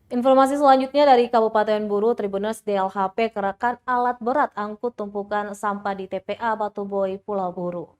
Informasi selanjutnya dari Kabupaten Buru, Tribuners DLHP kerahkan alat berat angkut tumpukan sampah di TPA Batuboy, Pulau Buru.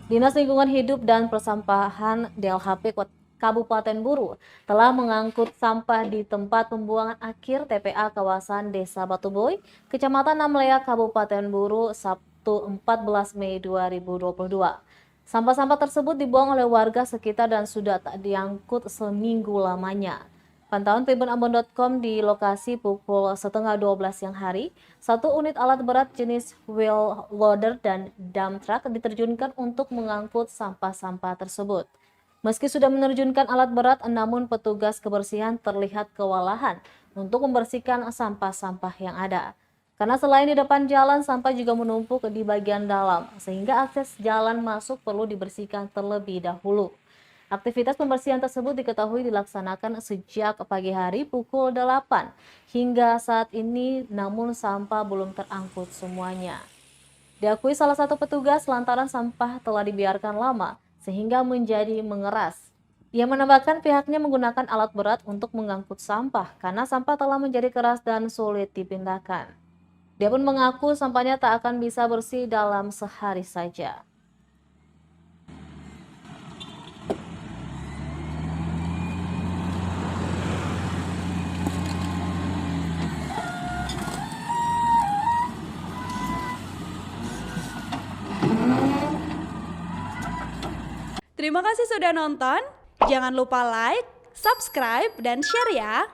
Dinas Lingkungan Hidup dan Persampahan DLHP Kabupaten Buru telah mengangkut sampah di tempat pembuangan akhir TPA kawasan Desa Batuboy, Kecamatan Namlea, Kabupaten Buru, Sabtu 14 Mei 2022. Sampah-sampah tersebut dibuang oleh warga sekitar dan sudah tak diangkut seminggu lamanya. Pantauan tribunambon.com di lokasi pukul setengah 12 siang hari, satu unit alat berat jenis wheel loader dan dump truck diterjunkan untuk mengangkut sampah-sampah tersebut. Meski sudah menerjunkan alat berat, namun petugas kebersihan terlihat kewalahan untuk membersihkan sampah-sampah yang ada. Karena selain di depan jalan, sampah juga menumpuk di bagian dalam, sehingga akses jalan masuk perlu dibersihkan terlebih dahulu. Aktivitas pembersihan tersebut diketahui dilaksanakan sejak pagi hari pukul 8 hingga saat ini, namun sampah belum terangkut semuanya. Diakui salah satu petugas lantaran sampah telah dibiarkan lama sehingga menjadi mengeras. Ia menambahkan pihaknya menggunakan alat berat untuk mengangkut sampah karena sampah telah menjadi keras dan sulit dipindahkan. Dia pun mengaku sampahnya tak akan bisa bersih dalam sehari saja. Terima kasih sudah nonton. Jangan lupa like, subscribe, dan share ya.